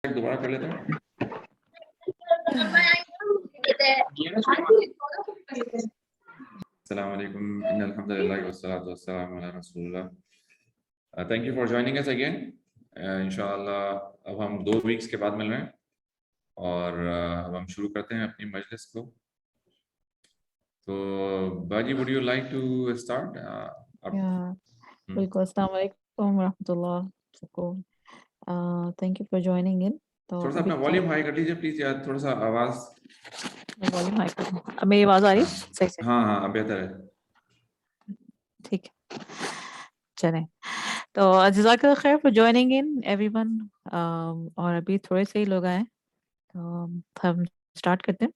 دوبارہ کر لیتا ہوں. السلام علیکم. ان الحمد للہ والصلاۃ والسلام علی رسول اللہ. Thank you for joining us again. انشاءاللہ اب ہم 2 ویکس کے بعد مل رہے ہیں اور اب ہم شروع کرتے ہیں اپنی مجلس کو. تو باجی would you like to start? بالکل. السلام علیکم ورحمۃ اللہ سب کو. Thank you for joining in. تھوڑا سا اپنا والیوم ہائی کر لیجیے پلیز یار, تھوڑا سا آواز. والیوم ہائی کر دوں. اب میری آواز آ رہی ہے صحیح سے؟ ہاں ہاں اب بہتر ہے. ٹھیک ہے چلیں. تو جزاک اللہ خیر for joining in every one. اور ابھی تھوڑے سے ہی لوگ آئے تو ہم اسٹارٹ کرتے ہیں.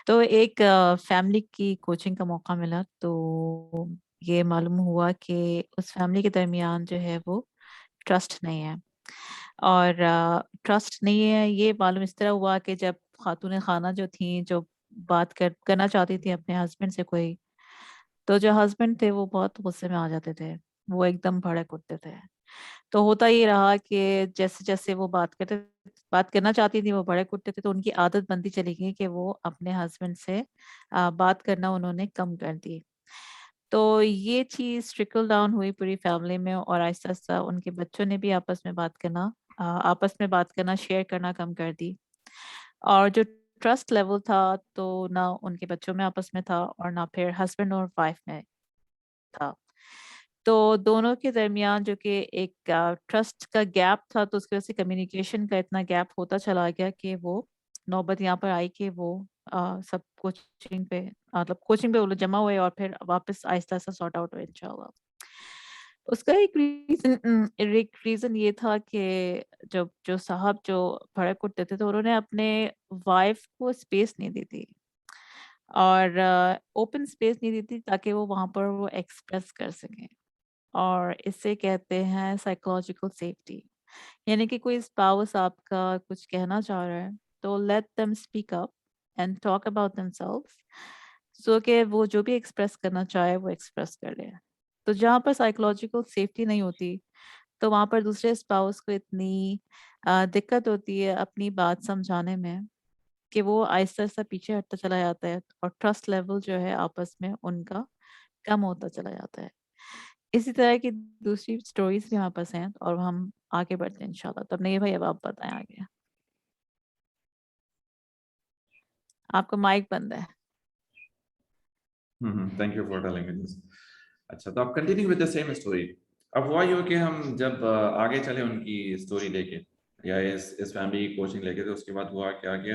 تو ایک فیملی کی کوچنگ کا موقع ملا تو یہ معلوم ہوا کہ اس فیملی کے درمیان جو ہے وہ ٹرسٹ نہیں ہے. اور ٹرسٹ نہیں ہے یہ معلوم اس طرح ہوا کہ جب خاتون خانہ جو تھیں جو بات کرنا چاہتی تھی اپنے ہسبینڈ سے کوئی, تو جو ہسبینڈ تھے وہ بہت غصے میں آ جاتے تھے, وہ ایک دم بھڑک اٹھتے تھے. تو ہوتا یہ رہا کہ جیسے جیسے وہ بات کرنا چاہتی تھی وہ بھڑک اٹھتے تھے, تو ان کی عادت بنتی چلی گئی کہ وہ اپنے ہسبینڈ سے بات کرنا انہوں نے کم کر دی. تو یہ چیز ٹرکل ڈاؤن ہوئی پوری فیملی میں, اور آہستہ آہستہ ان کے بچوں نے بھی آپس میں بات کرنا شیئر کرنا کم کر دی. اور جو ٹرسٹ لیول تھا تو نہ ان کے بچوں میں آپس میں تھا اور نہ پھر ہسبینڈ اور وائف میں تھا. تو دونوں کے درمیان جو کہ ایک ٹرسٹ کا گیپ تھا, تو اس کی وجہ سے کمیونیکیشن کا اتنا گیپ ہوتا چلا گیا کہ وہ نوبت یہاں پر آئی کہ وہ سب کوچنگ پہ وہ لوگ جمع ہوئے اور پھر واپس آہستہ آہستہ سارٹ آؤٹ ہوئے انشاءاللہ. اس کا ایک ریزن یہ تھا کہ جو صاحب جو بھڑک اٹھتے تھے تو انہوں نے اپنے وائف کو اسپیس نہیں دی تھی, اور اوپن اسپیس نہیں دی تھی تاکہ وہ وہاں پر وہ ایکسپریس کر سکیں. اور اسے کہتے ہیں سائیکولوجیکل سیفٹی. یعنی کہ کوئی اسپاؤس آپ کا کچھ کہنا چاہ رہا ہے تو let them speak up and talk about themselves, so کہ وہ جو بھی ایکسپریس کرنا چاہے وہ ایکسپریس کر لے. تو جہاں پر سائیکولوجیکل سیفٹی نہیں ہوتی تو وہاں پر دوسرے اسپاؤس کو اتنی دقت ہوتی ہے اپنی بات سمجھانے میں کہ وہ آہستہ آہستہ پیچھے ہٹتا چلا جاتا ہے, اور ٹرسٹ لیول جو ہے آپس میں ان کا کم ہوتا چلا جاتا ہے. اسی طرح کی دوسری سٹوریز بھی ہمارے پاس ہیں اور ہم آگے بڑھتے ہیں انشاءاللہ. تب نہیں بھائی اب آپ بتائیں آگے. آپ کا مائک بند ہے. Thank you for telling me this. اچھا تو آپ continue with the same story. اب ہوا یہ کہ ہم جب آگے چلے ان کی اسٹوری لے کے یا اس فیملی کی کوچنگ لے کے, تو اس کے بعد ہوا کیا کہ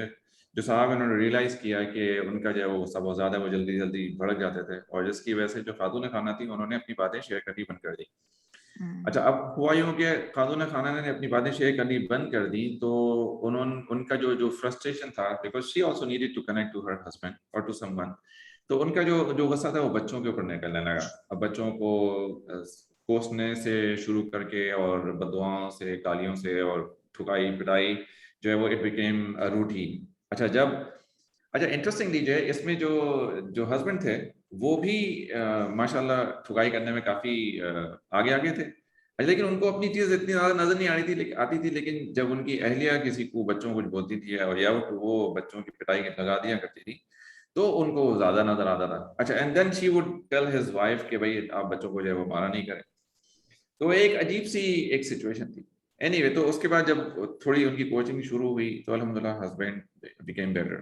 جو صاحب انہوں نے ریئلائز کیا کہ ان کا جو وہ سب بہت زیادہ وہ جلدی جلدی بھڑک جاتے تھے, اور جس کی وجہ سے جو خاتون خانہ تھی انہوں نے اپنی باتیں شیئر کرنی بند کر دی. اچھا اب ہوا یوں کہ خاتون خانہ نے اپنی باتیں شیئر کرنی بند کر دی, تو ان کا جو فرسٹریشن تھا, because she also needed to connect to her husband اور ٹو سم ون, تو ان کا جو غصہ تھا وہ بچوں کے اوپر نکلنے لگا. اب بچوں کو کوسنے سے شروع کر کے اور بددعاؤں سے, گالیوں سے اور ٹھکائی پٹائی جو ہے وہ اٹ بیکیم روٹین. اچھا انٹرسٹنگلی جو ہے اس میں جو ہسبینڈ تھے وہ بھی ماشاء اللہ ٹھکائی کرنے میں کافی آگے تھے, لیکن ان کو اپنی چیز اتنی زیادہ نظر نہیں آتی تھی. لیکن جب ان کی اہلیہ کسی کو بچوں کو بولتی تھی اور یا وہ بچوں کی پٹائی لگا دیا کرتی تھی تو ان کو زیادہ نظر آتا تھا. اچھا and then she would tell his wife کہ بھائی آپ بچوں کو جو ہے وہ مارا نہیں کریں. تو ایک عجیب سی ایک سچویشن تھی. اینی وے, تو اس کے بعد جب تھوڑی ان کی کوچنگ شروع ہوئی تو الحمدللہ ہسبینڈ بیکیم بیٹر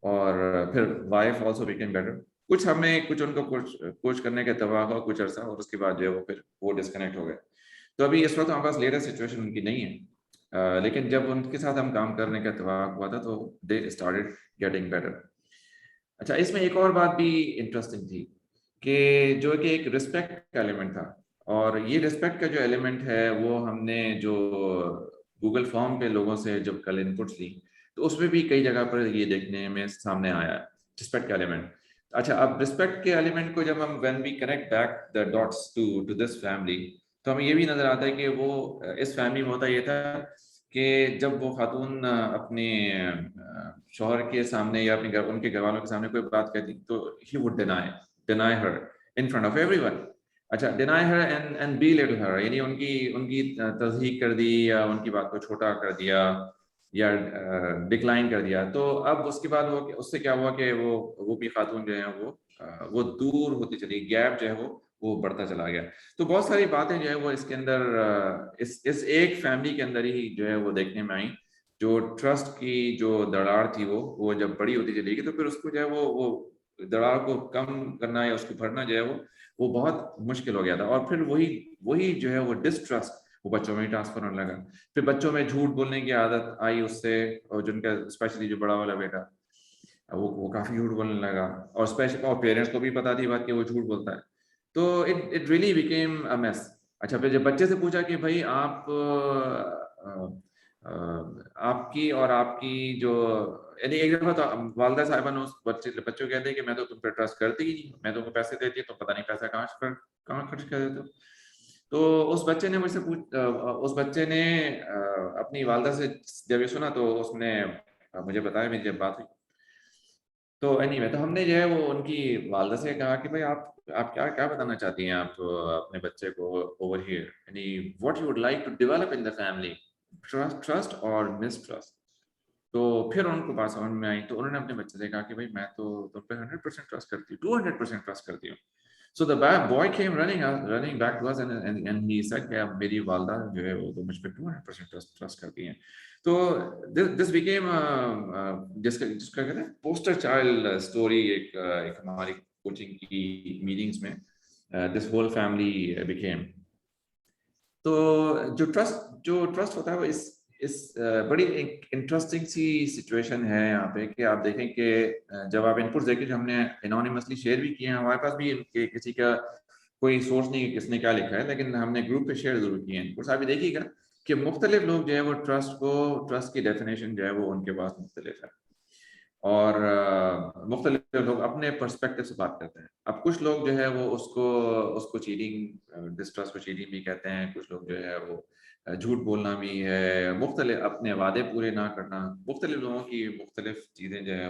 اور پھر وائف آلسو بیکیم بیٹر. کچھ ان کو کوچ کرنے کا اتفاق ہوا کچھ عرصہ, اور اس کے بعد جو ہے وہ پھر وہ ڈسکنیکٹ ہو گئے. تو ابھی اس وقت ہمارے پاس لیٹسٹ سچویشن ان کی نہیں ہے, لیکن جب ان کے ساتھ ہم کام کرنے کا اتفاق ہوا تھا تو دے اسٹارٹڈ گیٹنگ بیٹر. اچھا اس میں ایک اور بات بھی انٹرسٹنگ تھی کہ جو کہ ایک رسپیکٹ کا ایلیمنٹ تھا, اور یہ رسپیکٹ کا جو ایلیمنٹ ہے وہ ہم نے جو گوگل فارم پہ لوگوں سے جب کل انپٹس لی تو اس میں بھی کئی جگہ پر یہ دیکھنے میں سامنے آیا رسپیکٹ کا ایلیمنٹ. اچھا اب رسپیکٹ کے ایلیمنٹ کو جب ہم when we connect back the dots to this family تو ہمیں یہ بھی نظر آتا ہے کہ وہ اس فیملی میں ہوتا یہ تھا کہ جب وہ خاتون اپنے شوہر کے سامنے یا اپنے ان کے گھر والوں کے سامنے کوئی بات کہتی تو he would deny her in front of everyone. اچھا deny her and belittle her, یعنی ان کی تصدیق کر دی یا ان کی بات کو چھوٹا کر دیا یا ڈکلائن کر دیا. تو اب اس کے بعد وہ اس سے کیا ہوا کہ وہ بھی خاتون جو ہیں وہ دور ہوتی چلی, گیپ جو ہے وہ بڑھتا چلا گیا. تو بہت ساری باتیں جو ہے وہ اس کے اندر اس ایک فیملی کے اندر ہی جو ہے وہ دیکھنے میں آئیں. جو ٹرسٹ کی جو دراڑ تھی وہ جب بڑی ہوتی چلی گئی تو پھر اس کو جو ہے وہ دراڑ کو کم کرنا یا اس کو بھرنا جو ہے وہ بہت مشکل ہو گیا تھا. اور پھر وہی جو ہے وہ ڈسٹرسٹ وہ بچوں میں ٹرانسفر ہونے لگا. پھر بچوں میں جھوٹ بولنے کی عادت آئی اس سے, اور جن کا اسپیشلی جو بڑا والا بیٹا وہ کافی جھوٹ بولنے لگا, اور پیرنٹس کو بھی پتا تھی بات کہ وہ جھوٹ بولتا ہے. تو it really became a mass. اچھا, پھر جب بچے سے پوچھا کہ بھائی آپ کی اور آپ کی جو یعنی ایک دفعہ تو والدہ صاحبہ نے اس بچوں کہتے ہیں کہ میں تو تم پہ ٹرسٹ کرتی ہی نہیں, میں تم کو پیسے دیتی ہوں تو پتہ نہیں پیسہ کہاں خرچ کر دیتے ہو. تو اس بچے نے مجھ سے اس بچے نے اپنی والدہ سے جب یہ سنا تو اس نے مجھے بتایا, میری جب بات ہوئی تو anyway, تو ہم نے جو ہے وہ ان کی والدہ سے کہا کہ بھائی آپ کیا بتانا چاہتی ہیں آپ اپنے بچے کو اوور ہیئر, یعنی what you would like to develop in the family, trust اور مسٹرسٹ. تو پھر ان کو بات سمجھ میں آئی تو انہوں نے اپنے بچے سے کہا کہ بھائی میں تو تم پہ 100% ٹرسٹ کرتی ہوں, 200% ٹرسٹ کرتی ہوں. So the boy came running back to us and he said کہ میری والدہ جو ہے وہ تو مجھ پہ 200% ٹرسٹ کرتی ہیں. تو this became جس کا کہتے ہیں پوسٹر چائلڈ اسٹوری ایک ہماری کوچنگ کی میٹنگز میں this whole family became. تو جو ٹرسٹ ہوتا ہے وہ اس بڑی انٹرسٹنگ سی سچویشن ہے یہاں پہ کہ آپ دیکھیں کہ جب آپ ان پٹس دیکھیں جو ہم نے انونیمسلی شیئر بھی کیے ہیں, ہمارے پاس بھی کسی کا کوئی سورس نہیں کہ کس نے کیا لکھا ہے, لیکن ہم نے گروپ پہ شیئر ضرور کیے ہیں ان پٹس. آپ دیکھیے گا کہ مختلف لوگ جو ہے وہ ٹرسٹ کی ڈیفینیشن جو ہے وہ ان کے پاس مختلف ہے, اور مختلف لوگ اپنے پرسپیکٹو سے بات کرتے ہیں. اب کچھ لوگ جو ہے وہ اس کو چیٹنگ, ڈسٹرسٹ کو چیٹنگ بھی کہتے ہیں. کچھ لوگ جو ہے وہ جھوٹ بولنا بھی ہے, مختلف اپنے وعدے پورے نہ کرنا, مختلف لوگوں کی مختلف چیزیں جو ہے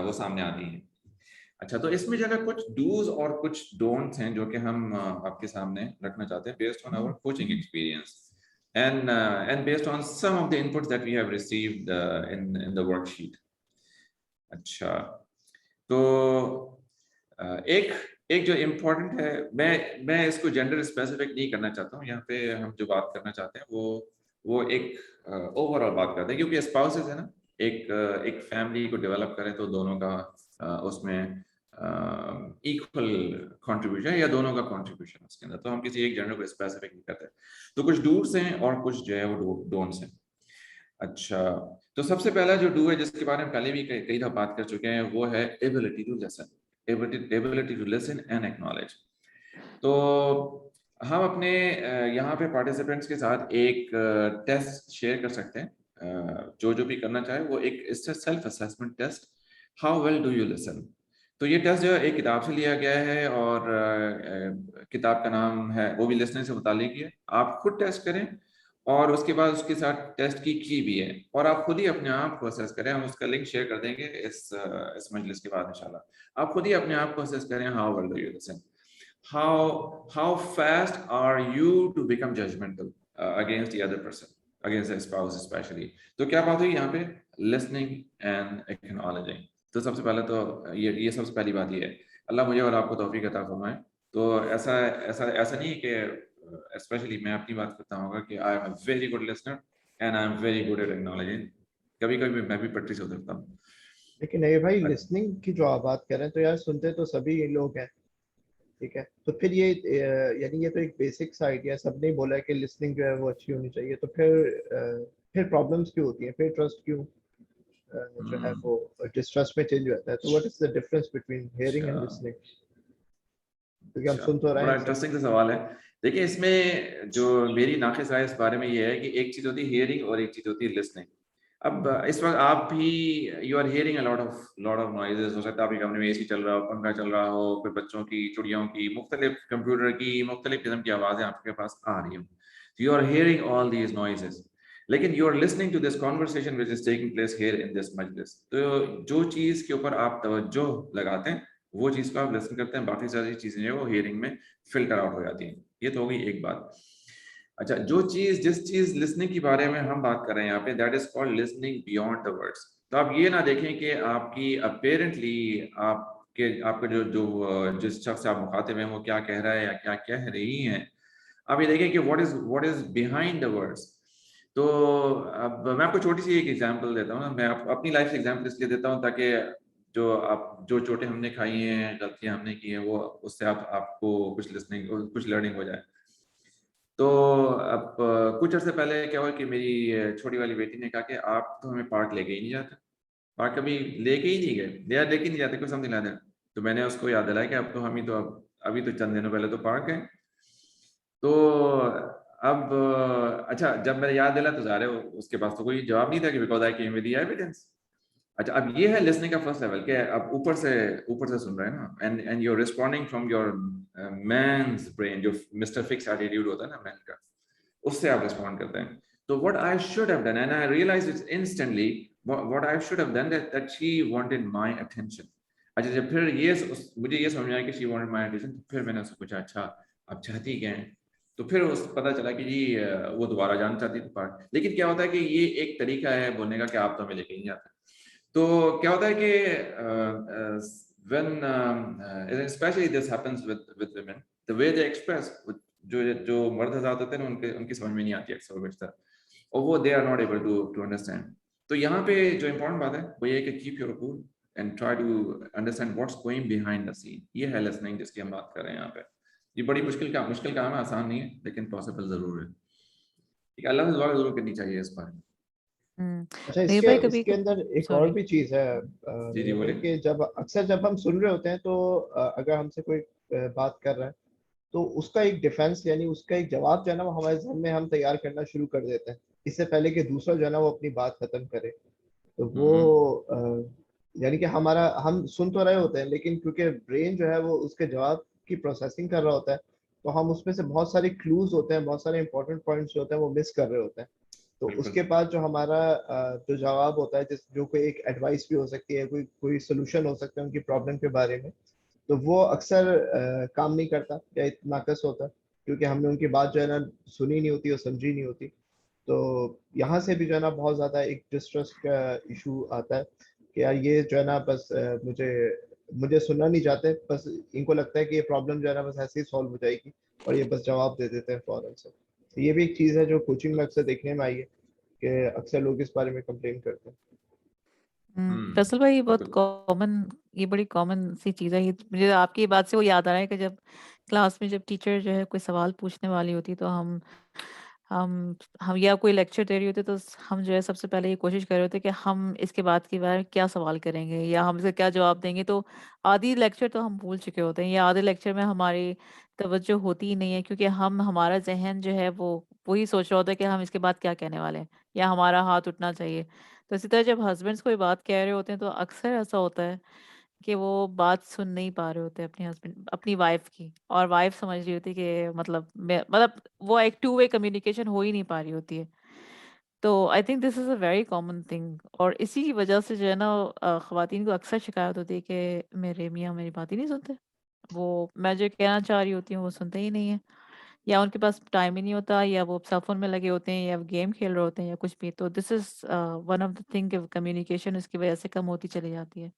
وہ سامنے آتی ہیں. اچھا, تو اس میں جو ہے کچھ ڈوز اور کچھ ڈونٹس ہیں جو کہ ہم آپ کے سامنے رکھنا چاہتے ہیں based on our coaching experience and based on some of the inputs that we have received in the worksheet. اچھا, تو ایک جو امپورٹنٹ ہے, میں اس کو جینڈر اسپیسیفک نہیں کرنا چاہتا ہوں یہاں پہ. ہم جو بات کرنا چاہتے ہیں وہ ایک اوور آل بات کرتے ہیں, کیونکہ اسپاؤسز ہے نا, ایک فیملی کو ڈیولپ کریں تو دونوں کا اس میں ایکول کنٹریبیوشن یا دونوں کا کنٹریبیوشن اس کے اندر. تو ہم کسی ایک جینڈر کو اسپیسیفک نہیں کرتے. تو کچھ ڈوز ہیں اور کچھ جو ہے وہ ڈونٹس ہیں. اچھا, تو سب سے پہلا جو ڈو ہے جس کے بارے میں پہلے بھی کئی دفعہ بات کر چکے ہیں وہ ہے ability to listen. ability to listen and acknowledge. تو ہم اپنے یہاں پہ پارٹیسپینٹس کے ساتھ ایک ٹیسٹ شیئر کر سکتے ہیں, جو بھی کرنا چاہے وہ ایک self assessment test, how well do you listen. تو یہ ٹیسٹ جو ہے ایک کتاب سے لیا گیا ہے, اور کتاب کا نام ہے وہ بھی لسننگ سے متعلق ہے. آپ خود ٹیسٹ کریں اور اس کے بعد اس کے ساتھ ٹیسٹ کی بھی ہے, اور آپ خود ہی اپنے آپ کو اسیس کریں. ہم اس کا لنک شیئر کر دیں گے اس مجلس کے بعد انشاءاللہ. آپ خود ہی اپنے آپ کو اسیس کریں, how well do you listen, how fast are you to become judgmental against the other person, against the spouse especially. تو کیا بات ہوئی یہاں پہ, listening and acknowledging. تو سب سے پہلے تو یہ سب سے پہلی بات یہ ہے. اللہ مجھے اور آپ کو توفیق عطا فرمائے. تو ایسا نہیں کہ اسپیشلی میں اپنی بات کرتا ہوں کہ I am a very good listener and I am very good at acknowledging. کبھی کبھی میں بھی پٹری سے اترتا ہوں. لیکن یہ بھائی لسننگ کی جو آپ بات کر رہے ہیں تو یار سنتے تو سبھی لوگ ہیں, ٹھیک ہے, تو پھر یہ یعنی یہ تو ایک بیسک سا آئیڈیا, سب نے بولا ہے کہ لسننگ جو ہے وہ اچھی ہونی چاہیے, تو پھر پرابلمس کیوں ہوتی ہیں, پھر ٹرسٹ کیوں جو ہے وہ ڈسٹرسٹ میں چینج ہوتا ہے. تو what is the difference between hearing and listening, کیونکہ ہم سن تو رہے ہیں. بڑا انٹرسٹنگ سا سوال ہے. دیکھیں اس میں جو میری ناقص رائے اس بارے میں یہ ہے کہ ایک چیز ہوتی ہے ہیئرنگ اور ایک چیز ہوتی ہے لسننگ. اب اس وقت آپ بھی you are hearing a lot of noises. ہو سکتا ہے آپ کے کمرے میں اے سی چل رہا ہو, پنکھا چل رہا ہو, پھر بچوں کی, چڑیوں کی, مختلف کمپیوٹر کی, مختلف قسم کی آوازیں آپ کے پاس آ رہی ہوں. You are hearing all these noises, لیکن you are listening to this conversation which is taking place here in this مجلس. تو جو چیز کے اوپر آپ توجہ لگاتے ہیں وہ چیز کو آپ لسن کرتے ہیں, باقی ساری چیزیں جو وہ ہیئرنگ میں فلٹر آؤٹ ہو جاتی ہیں. یہ تو ہوگی ایک بات. اچھا جس چیز لسننگ کے بارے میں ہم بات کر رہے ہیں یہاں پہ that is called listening beyond the words. تو آپ یہ نہ دیکھیں کہ آپ کی اپیرنٹلی آپ کا جو جس شخص سے آپ مخاطب ہیں وہ کیا کہہ رہا ہے یا کیا کہہ رہی ہیں. آپ یہ دیکھیں کہ what is behind the words. تو اب میں آپ کو چھوٹی سی ایک ایگزامپل دیتا ہوں نا. میں اپنی لائف سے ایگزامپل اس لیے دیتا ہوں تاکہ جو چوٹیں ہم نے کھائی ہیں, غلطیاں ہم نے کی ہیں, وہ اس سے آپ کو کچھ لرننگ ہو جائے. تو اب کچھ عرصے پہلے کیا ہوا کہ میری چھوٹی والی بیٹی نے کہا کہ آپ تو ہمیں پارک لے کے ہی نہیں جاتے, پارک کبھی لے کے ہی نہیں گئے, لے کے نہیں جاتے, کچھ سمجھ لاتے. تو میں نے اس کو یاد دلایا کہ اب تو ہم ہی تو ابھی تو چند دنوں پہلے تو پارک گئے. تو اب اچھا جب میں نے یاد دلا تو ظاہر ہے اس کے پاس تو کوئی جواب نہیں تھا کہ because I came with the evidence. اچھا اب یہ ہے لسننگ کا فرسٹ لیول کہ اب اوپر سے سن رہے ہیں نا, and you are responding from your men's brain, جو مسٹر فکس ایٹیٹیوڈ ہوتا ہے نا مین کا, اس سے آپ ریسپونڈ کرتے ہیں. تو what I should have done, and I realized it instantly, what I should have done that she wanted my attention. اچھا جب پھر مجھے یہ سمجھ آیا کہ she wanted my attention, تو پھر میں نے اس سے پوچھا اچھا اب چاہتی کیا ہیں. تو پھر پتا چلا کہ جی وہ دوبارہ جانا چاہتی تھی پارک. لیکن کیا ہوتا ہے کہ یہ ایک طریقہ ہے بولنے کا کہ آپ تو ہمیں لے کے نہیں جاتے. تو کیا ہوتا ہے کہ when especially this happens with women, the way they express, جو مرد حضرات ہوتے ہیں نا ان کی سمجھ میں نہیں آتی اکثر و بیشتر, اور وہ they are not able to understand. تو یہاں پہ جو امپورٹنٹ بات ہے وہ یہ کہ keep your cool and try to understand what's going behind the scene. یہ ہے listening جس کی ہم بات کر رہے ہیں یہاں پہ. یہ بڑی مشکل کام ہے, آسان نہیں ہے, لیکن پاسبل ضرور ہے. اللہ سے دعا ضرور کرنی چاہیے اس بارے میں. اچھا اس کے اندر ایک اور بھی چیز ہے کہ جب ہم سن رہے ہوتے ہیں تو اگر ہم سے کوئی بات کر رہا ہے تو اس کا ایک ڈیفینس یعنی اس کا ایک جواب جو ہے نا وہ ہمارے ذہن میں ہم تیار کرنا شروع کر دیتے ہیں اس سے پہلے کہ دوسرا جو ہے نا وہ اپنی بات ختم کرے. تو وہ یعنی کہ ہم سن تو رہے ہوتے ہیں لیکن کیونکہ برین جو ہے وہ اس کے جواب کی پروسیسنگ کر رہا ہوتا ہے تو ہم اس میں سے بہت سارے کلوز ہوتے ہیں, بہت سارے امپورٹنٹ پوائنٹس جو ہوتے ہیں وہ مس کر رہے ہوتے ہیں. تو اس کے بعد جو ہمارا جو جواب ہوتا ہے جو کوئی ایک ایڈوائس بھی ہو سکتی ہے, کوئی سولوشن ہو سکتا ہے ان کی پرابلم کے بارے میں, تو وہ اکثر کام نہیں کرتا یا ناقص ہوتا کیونکہ ہم نے ان کی بات جو ہے نا سنی نہیں ہوتی اور سمجھی نہیں ہوتی. تو یہاں سے بھی جو ہے نا بہت زیادہ ایک ڈسٹرسٹ کا ایشو آتا ہے کہ یار یہ جو ہے نا بس مجھے سننا نہیں چاہتے, بس ان کو لگتا ہے کہ یہ پرابلم جو ہے نا بس ایسے ہی سالو ہو جائے گی اور یہ بس جواب دے دیتے ہیں فوراً سے. یہ بھی ایک چیز ہے جو کوچنگ میں اکثر دیکھنے میں آئی ہے کہ اکثر لوگ اس بارے میں کمپلین کرتے ہیں. فیصل بھائی یہ بہت کامن, یہ بڑی کامن سی چیز ہے. مجھے آپ کی بات سے وہ یاد آ رہا ہے کہ جب کلاس میں جب ٹیچر جو ہے کوئی سوال پوچھنے والی ہوتی تو ہم یا کوئی لیکچر دے رہی ہوتی تو ہم جو ہے سب سے پہلے یہ کوشش کر رہے ہوتے کہ ہم اس کے بعد کے بارے میں کیا سوال کریں گے یا ہم اسے کیا جواب دیں گے. تو آدھی لیکچر تو ہم بھول چکے ہوتے ہیں یا آدھے لیکچر میں ہماری توجہ ہوتی ہی نہیں ہے کیونکہ ہمارا ذہن جو ہے وہی سوچ رہا ہوتا ہے کہ ہم اس کے بعد کیا کہنے والے ہیں یا ہمارا ہاتھ اٹھنا چاہیے. تو اسی طرح جب ہسبینڈس کوئی بات کہہ رہے ہوتے ہیں تو اکثر ایسا ہوتا ہے کہ وہ بات سن نہیں پا رہے ہوتے اپنی وائف کی, اور وائف سمجھ رہی ہوتی کہ مطلب وہ ایک ٹو وے کمیونیکیشن ہو ہی نہیں پا رہی ہوتی ہے. تو I think this is a very common thing, اور اسی کی وجہ سے جو ہے نا خواتین کو اکثر شکایت ہوتی ہے کہ میرے میاں میری بات ہی نہیں سنتے, وہ میں جو کہنا چاہ رہی ہوتی ہوں وہ سنتے ہی نہیں ہیں, یا ان کے پاس ٹائم ہی نہیں ہوتا, یا وہ سیل فون میں لگے ہوتے ہیں, یا گیم کھیل رہے ہوتے ہیں, یا کچھ بھی. تو this is one of the thing communication اس کی وجہ سے کم ہوتی چلی جاتی ہے.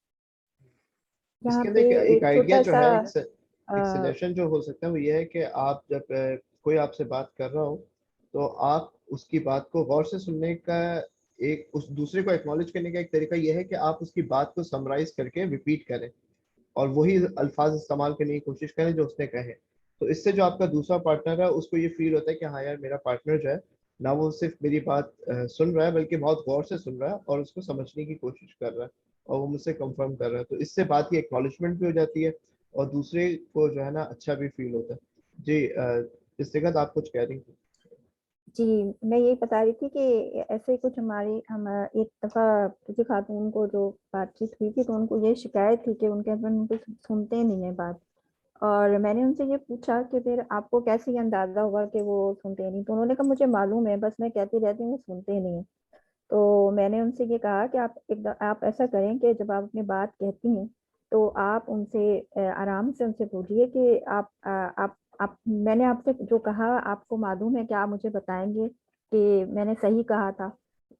اس کے اندر ایک آئیڈیا جو ہے ایک سجیشن جو ہو سکتا ہے وہ یہ ہے کہ آپ جب کوئی آپ سے بات کر رہا ہو تو آپ اس کی بات کو غور سے سننے کا اس دوسرے کو ایکنالج کرنے کا ایک طریقہ یہ ہے کہ آپ اس کی بات کو سمرائز کر کے ریپیٹ کریں اور وہی الفاظ استعمال کرنے کی کوشش کریں جو اس نے کہے. تو اس سے جو آپ کا دوسرا پارٹنر ہے اس کو یہ فیل ہوتا ہے کہ ہاں یار میرا پارٹنر جو ہے نہ وہ صرف میری بات سن رہا ہے بلکہ بہت غور سے سن رہا ہے اور اس کو سمجھنے کی کوشش کر رہا ہے اور وہ مجھ سے کنفرم کر رہا ہے. تو اس سے بات کی ایکنالجمنٹ بھی ہو جاتی ہے اور دوسرے کو جو ہے نا اچھا بھی فیل ہوتا ہے. جی استغاثہ آپ کچھ کہہ رہی تھی. جی میں یہی بتا رہی تھی کہ ایسے کچھ ہم ایک دفعہ کسی خاتون کو جو بات چیت ہوئی تھی تو ان کو یہ شکایت تھی کہ ان کے ہسبینڈ ان کو سنتے نہیں ہیں بات, اور میں نے ان سے یہ پوچھا کہ پھر آپ کو کیسے یہ اندازہ ہوا کہ وہ سنتے نہیں, تو انہوں نے کہا مجھے معلوم ہے, بس میں کہتی رہتی ہوں وہ سنتے نہیں ہیں. تو میں نے ان سے یہ کہا کہ آپ ایسا کریں کہ جب آپ اپنی بات کہتی ہیں تو آپ ان سے آرام سے ان سے بولیے کہ آپ میں نے آپ سے جو کہا آپ کو معلوم ہے کہ آپ مجھے بتائیں گے کہ میں نے صحیح کہا تھا.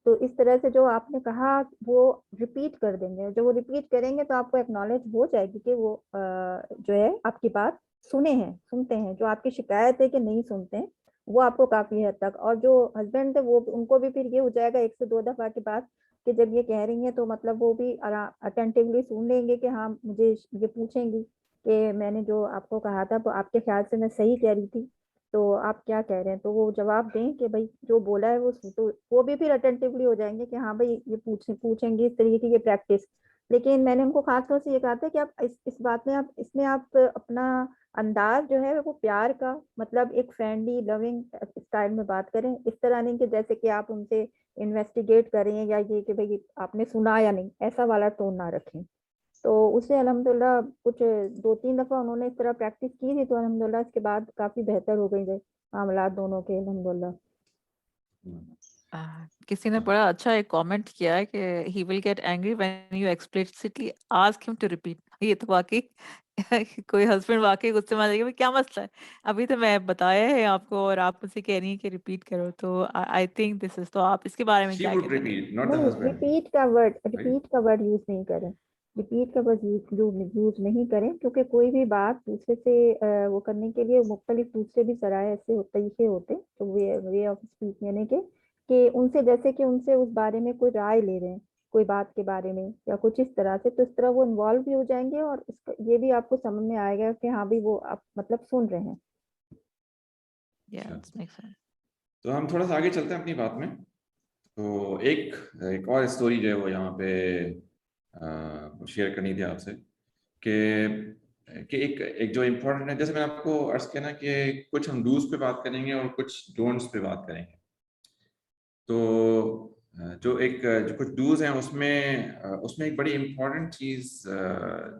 تو اس طرح سے جو آپ نے کہا وہ ریپیٹ کر دیں گے. جو وہ ریپیٹ کریں گے تو آپ کو ایکنالج ہو جائے گی کہ وہ جو ہے آپ کی بات سنتے ہیں. جو آپ کی شکایت ہے کہ نہیں سنتے ہیں وہ آپ کو کافی حد تک. اور جو ہسبینڈ ہے وہ ان کو بھی پھر یہ ہو جائے گا 1 سے 2 دفعہ کے بعد کہ جب یہ کہہ رہی ہیں تو مطلب وہ بھی اٹینٹیولی سن لیں گے کہ ہاں مجھے یہ پوچھیں گی کہ میں نے جو آپ کو کہا تھا تو آپ کے خیال سے میں صحیح کہہ رہی تھی تو آپ کیا کہہ رہے ہیں. تو وہ جواب دیں کہ بھائی جو بولا ہے وہ بھی پھر اٹینٹیولی ہو جائیں گے کہ ہاں بھائی یہ پوچھیں گے اس طریقے کی یہ پریکٹس. لیکن میں نے ان کو خاص طور سے یہ کہا تھا کہ آپ اس بات میں اس میں آپ اپنا انداز جو ہے وہ پیار کا مطلب ایک فرینڈلی لونگ اسٹائل میں بات کریں. اس طرح نہیں کہ جیسے کہ آپ ان سے انویسٹیگیٹ کریں یا یہ کہ بھائی آپ نے سنا یا نہیں, ایسا والا ٹون نہ رکھیں. تو اسے الحمدللہ کچھ 2-3 دفعہ انہوں نے اس طرح پریکٹس کی تھی تو الحمدللہ اس کے بعد کافی بہتر ہو گئی معاملات دونوں کے الحمدللہ. کسی نے بڑا اچھا ایک کامنٹ کیا ہے کہ he will get angry when you explicitly ask him to repeat. یہ تو واقعی کوئی ہسبینڈ واقعی غصے میں آ جائے گا کیا مسئلہ ہے, ابھی تو میں بتایا ہے آپ کو اور آپ مجھ سے کہہ رہی ہیں کہ ریپیٹ کرو. تو آئی تھنک دس از, تو آپ اس کے بارے میں She کیا would کہتے ہیں؟ repeat, not the نہیں, husband. ریپیٹ کا ورڈ یوز نہیں کریں. ریپیٹ کا ورڈ یوز نہیں کریں کیونکہ کوئی بھی بات دوسرے سے وہ کرنے کے لیے مختلف دوسرے بھی ذرائع ایسے طریقے ہوتے تو وے آف اسپیک یعنی کہ ان سے جیسے کہ ان سے اس بارے میں کوئی رائے لے رہے ہیں کوئی بات کے بارے میں یا کچھ اس طرح سے, تو اس طرح وہ انوالو بھی ہو جائیں گے اور یہ بھی آپ کو سمجھ میں آئے گا کہ ہاں بھی وہ آپ مطلب سن رہے ہیں. Yeah, that makes sense. تو ہم تھوڑا سا آگے چلتے ہیں اپنی بات میں. تو ایک اور اسٹوری جو ہے وہ یہاں پہ شیئر کرنی تھی آپ سے کہ ایک جو امپورٹنٹ ہے, جیسے میں آپ کو عرض کیا نا کہ کچھ ہم ڈوز پہ بات کریں گے اور کچھ ڈونٹس پہ بات کریں گے. تو جو کچھ ڈوز ہیں اس میں ایک بڑی امپورٹنٹ چیز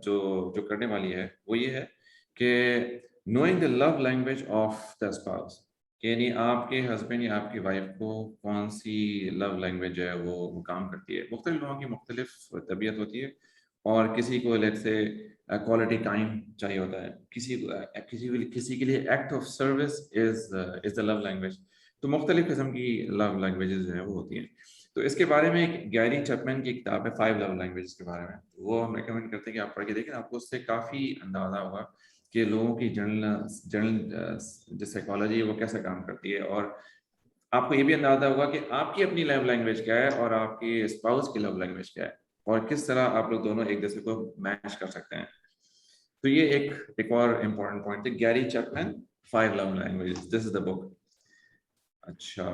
جو کرنے والی ہے وہ یہ ہے کہ knowing the love language of the spouse, یعنی آپ کے ہسبینڈ یا آپ کی وائف کو کون سی لو لینگویج ہے وہ کام کرتی ہے. مختلف لوگوں کی مختلف طبیعت ہوتی ہے اور کسی کو لیٹ سے کوالٹی ٹائم چاہیے ہوتا ہے, کسی کے لیے act of service is the love language. تو مختلف قسم کی لو لینگویجز جو ہیں وہ ہوتی ہیں. تو اس کے بارے میں ایک گیری چپمین کی کتاب ہے 5 لو لینگویجز کے بارے میں, وہ ہم ریکمینڈ کرتے ہیں کہ آپ پڑھ کے دیکھیں. آپ کو اس سے کافی اندازہ ہوگا کہ لوگوں کی جنرل جو سائیکالوجی ہے وہ کیسے کام کرتی ہے, اور آپ کو یہ بھی اندازہ ہوگا کہ آپ کی اپنی لو لینگویج کیا ہے اور آپ کی اسپاؤس کی لو لینگویج کیا ہے اور کس طرح آپ لوگ دونوں ایک دوسرے کو میچ کر سکتے ہیں. تو یہ ایک اور امپورٹنٹ پوائنٹ ہے, گیری چپمین 5 لو لینگویجز, دس از دا بک. اچھا,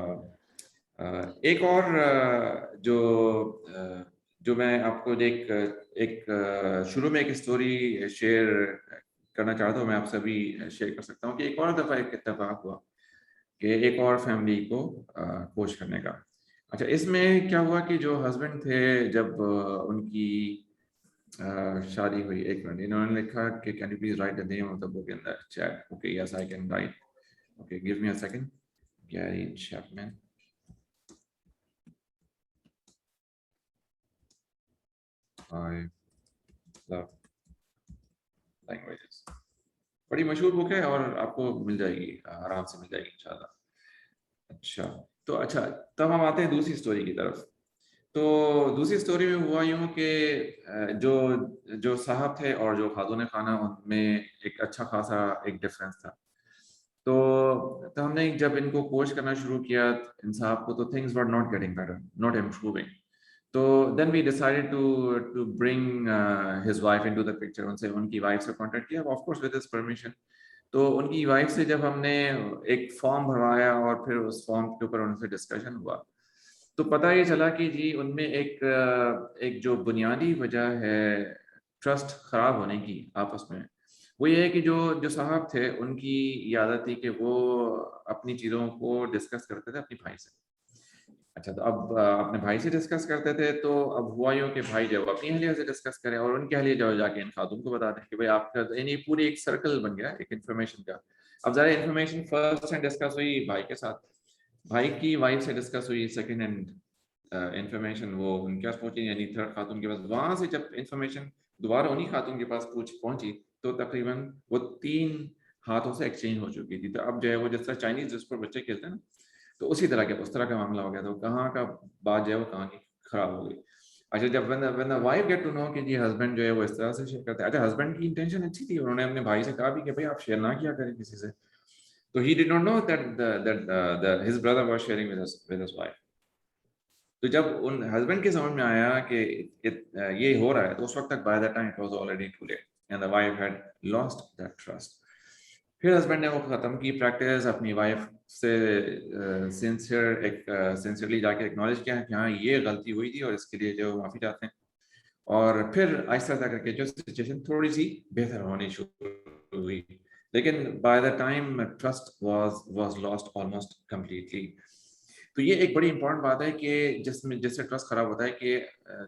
ایک اور جو میں آپ کو ایک شروع میں ایک اسٹوری شیئر کرنا چاہتا ہوں, میں آپ سے بھی شیئر کر سکتا ہوں کہ ایک اور دفعہ ایک اتفاق ہوا کہ ایک اور فیملی کو کوچ کرنے کا. اچھا, اس میں کیا ہوا کہ جو ہسبینڈ تھے جب ان کی شادی ہوئی, ایک منٹ, انہوں نے لکھا کہ can you please write the name of the book in the chat. Okay, yes I can write. Okay, give me a second. Gary Chapman. I love languages. بڑی مشہور بک ہے اور آپ کو مل جائے گی, آرام سے مل جائے گی انشاءاللہ. اچھا, تب ہم آتے ہیں دوسری اسٹوری کی طرف. تو دوسری اسٹوری میں ہوا یوں کہ جو صاحب تھے اور جو خاتون خانہ, ان میں ایک اچھا خاصا ایک ڈفرینس تھا. تو ہم نے جب ان کو کوچ کرنا شروع کیا ان صاحب کو, تو things were not getting better, not improving. تو then we decided to bring his wife into the picture. ان کی وائف سے کانٹیکٹ کیا, of course with his permission. تو ان کی وائف سے جب ہم نے ایک فارم بھروایا اور پھر اس فارم کے اوپر ان سے ڈسکشن ہوا, تو پتہ یہ چلا کہ جی ان میں ایک جو بنیادی وجہ ہے ٹرسٹ خراب ہونے کی آپس میں, وہ یہ ہے کہ جو صاحب تھے ان کی عادت تھی کہ وہ اپنی چیزوں کو ڈسکس کرتے تھے اپنے بھائی سے. اچھا, تو اب اپنے بھائی سے ڈسکس کرتے تھے, تو اب ہوا یوں کہ بھائی جب اپنی اہلیہ سے ڈسکس کریں اور ان کی اہلیہ جا کے ان خاتون کو بتا دیں کہ بھائی آپ کا, یعنی پوری ایک سرکل بن گیا ایک انفارمیشن کا. اب ذرا انفارمیشن فرسٹ ہینڈ ڈسکس ہوئی بھائی کے ساتھ, بھائی کی وائف سے ڈسکس ہوئی سیکنڈ ہینڈ انفارمیشن وہ ان کے پاس پہنچی, یعنی تھرڈ خاتون کے پاس. وہاں سے جب انفارمیشن دوبارہ انہی خاتون کے پاس پہنچی تو تقریباً وہ 3 ہاتھوں سے ایکسچینج ہو چکی تھی. تو اب جو ہے وہ جس طرح چائنیز جس پر بچے کھیلتے ہیں نا, تو اسی طرح اس طرح کا معاملہ ہو گیا. تو کہاں کا بات جو ہے وہ کہاں کی خراب ہو گئی. اچھا, جب when the wife get to know کہ جی ہسبینڈ جو ہے وہ اس طرح سے شیئر کرتا ہے. اچھا, ہسبینڈ کی انٹینشن اچھی تھی, انہوں نے اپنے بھائی سے کہا بھی کہ بھائی آپ شیئر نہ کیا کریں کسی سے. تو he did not know that his brother was sharing with his wife. تو جب ان ہسبینڈ کے سمجھ میں آیا کہ یہ ہو رہا ہے, تو اس وقت تک by that time it was already too late and the wife had lost that trust. پھر ہسبینڈ نے وہ ختم کی پریکٹس, اپنی وائف سے سنسیئرلی جا کے اکنالج کیا کہ ہاں یہ غلطی ہوئی تھی اور اس کے لیے جو معافی چاہتے ہیں. اور پھر آہستہ آہستہ کر کے جو سچویشن تھوڑی سی بہتر ہونی شروع ہوئی. لیکن by the time trust was last almost completely. تو یہ ایک بڑی امپورٹنٹ بات ہے کہ جس سے ٹرسٹ خراب ہوتا ہے کہ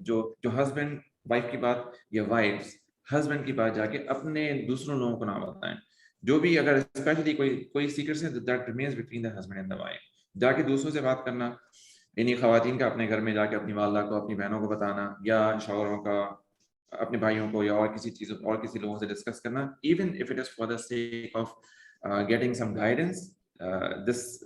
جو ہسبینڈ وائف کی بات یا وائف ہسبینڈ کی بات جا کے اپنے دوسروں لوگوں کو نہ بتائیں. جو بھی اگر اسپیشلی کوئی سیکرٹس ہے that remains between the husband and the wife. جا کے دوسروں سے بات کرنا, انہیں خواتین کا اپنے گھر میں جا کے اپنی والدہ کو, اپنی بہنوں کو بتانا, یا شوہروں کا اپنے بھائیوں کو, یا اور کسی چیزوں اور کسی لوگوں سے ڈسکس کرنا, even if it is for the sake of getting some guidance.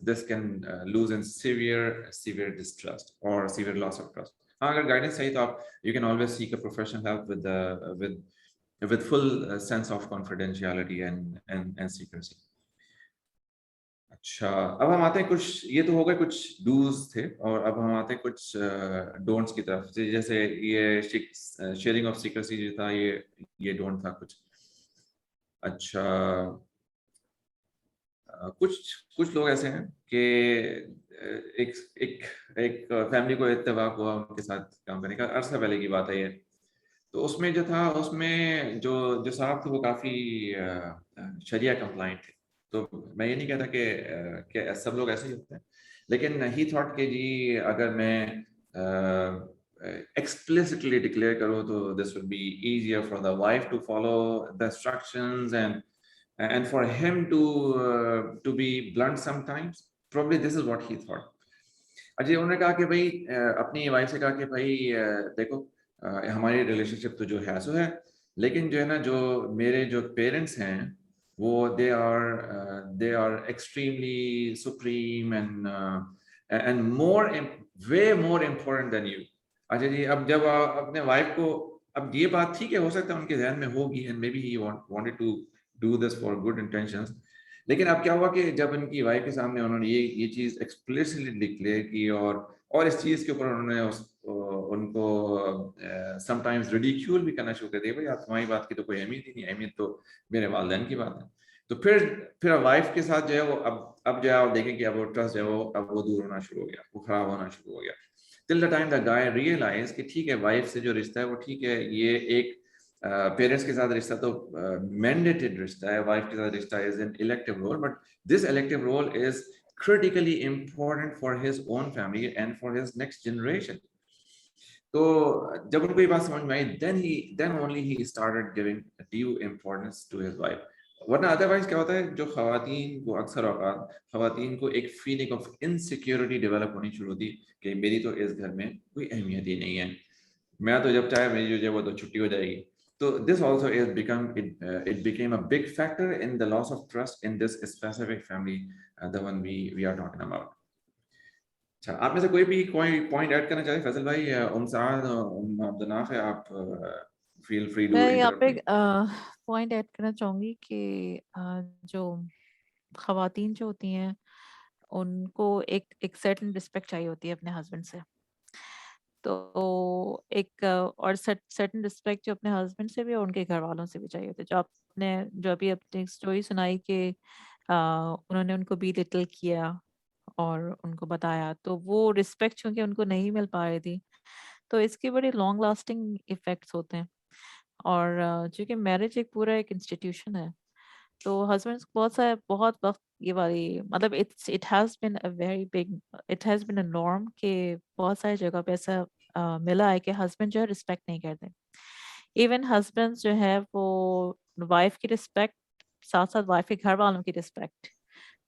This can lose in severe distrust or severe loss of trust. اگر guidance چاہیے تو آپ you can always seek a professional help with full sense of confidentiality and secrecy. اچھا, اب ہم آتے ہیں کچھ, یہ تو ہو گئے کچھ ڈوز تھے, اور اب ہم آتے ہیں کچھ ڈونٹس کی طرف. جیسے یہ شیئرنگ آف سیکریسی جو تھا, یہ ڈونٹ تھا کچھ. اچھا, کچھ لوگ ایسے ہیں کہ ایک فیملی کو اتفاق ہوا ان کے ساتھ کام کرنے کا, عرصہ پہلے کی بات ہے یہ. تو اس میں جو تھا, اس میں جو صاحب تھے وہ کافی شریعہ کمپلائنٹ تھے. تو میں یہ نہیں کہتا کہ سب لوگ ایسے ہی ہوتے ہیں, لیکن ہی تھاٹ کہ جی اگر میں explicitly declare کرو تو this will be easier for the wife to follow the instructions and for him to be blunt sometimes. Probably this is what he thought. اجی انہوں نے کہا کہ بھائی اپنی وائف سے کہا کہ بھائی دیکھو ہماری ریلیشن شپ تو جو ہے سو ہے, لیکن جو ہے نا جو میرے جو پیرنٹس ہیں وہ they are extremely supreme and way more important than you. اچھا جی, اب جب اپنے وائف کو, اب یہ بات تھی کہ ہو سکتا ہے ان کے ذہن میں ہوگی and maybe he wanted to do this for good intentions, لیکن اب کیا ہوا کہ جب ان کی وائف کے سامنے انہوں نے یہ چیز ایکسپلیسٹلی ڈکلیئر کی, اور اس چیز کے اوپر انہوں نے ان کو سم ٹائمز ریڈیکیول بھی کرنا شروع کر دیا, بھائی آپ تمہاری بات کی تو کوئی اہمیت ہی نہیں, اہمیت تو میرے والدین کی بات ہے. تو پھر وائف کے ساتھ جو ہے وہ اب جو ہے آپ دیکھیں کہ اب وہ ٹرسٹ جو ہے وہ دور ہونا شروع ہو گیا, وہ خراب ہونا شروع ہو گیا. ٹل the time the guy realise کہ ٹھیک ہے وائف سے جو رشتہ ہے وہ ٹھیک ہے, یہ ایک پیرنٹس کے ساتھ رشتہ تو مینڈیٹڈ رشتہ ہے, وائف کے ساتھ رشتہ is an elective role, but this elective role is critically important for his own family and for his next generation. تو جب ان کو یہ بات سمجھ میں آئی, then only he started giving due importance to his wife. ورنہ ادروائز کیا ہوتا ہے, جو خواتین کو اکثر اوقات خواتین کو ایک فیلنگ آف انسیکیورٹی ڈیولپ ہونی شروع ہوتی کہ میری تو اس گھر میں کوئی اہمیت ہی نہیں ہے, میں تو جب چاہے میری جو ہے وہ تو چھٹی ہو جائے گی. So this also it became a big factor in the loss of trust in this specific family, the one we are talking about. اچھا, آپ میں سے کوئی پوائنٹ ایڈ کرنا چاہے؟ فیصل بھائی, سعد, عبدالناف ہے, آپ فیل فری ٹو. میں یہاں پہ پوائنٹ ایڈ کرنا چاہوں گی کہ جو خواتین جو ہوتی ہیں ان کو ایک سرٹن رسپیکٹ چاہیے ہوتی ہے اپنے ہسبینڈ سے. تو ایک اور سرٹن رسپیکٹ جو اپنے ہسبینڈ سے بھی اور ان کے گھر والوں سے بھی چاہیے ہوتی ہے. جو ابھی اپنی اسٹوری سنائی کہ انہوں نے ان کو بھی لٹل کیا اور ان کو بتایا, تو وہ رسپیکٹ چونکہ ان کو نہیں مل پا رہی تھی, تو اس کے بڑے لانگ لاسٹنگ ایفیکٹس ہوتے ہیں. اور چونکہ میرج ایک پورا ایک انسٹیٹیوشن ہے, تو ہسبینڈ بہت وقت یہ والی مطلب it has been a very big, it has been a norm کہ بہت ساری جگہ پہ ایسا ملا ہے کہ ہسبینڈ جو ہے رسپیکٹ نہیں کرتے. ایون ہسبینڈ جو ہے وہ وائف کی رسپیکٹ ساتھ ساتھ وائف کے گھر والوں کی respect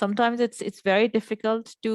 sometimes it's very difficult to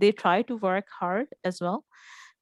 they try to work hard as well,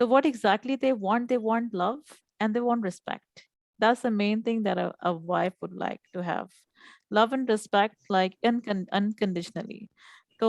So what exactly they want love and they want respect. That's the main thing that a wife would like to have. Love and respect, like unconditionally. So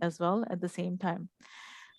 as well at the same time.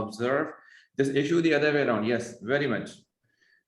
observe this issue the other way around? Yes, very much.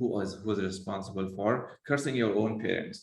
who is responsible for cursing your own parents.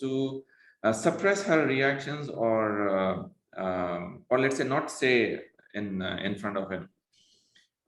to suppress her reactions or let's say not say in front of him.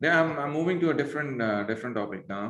I'm moving to a different topic now.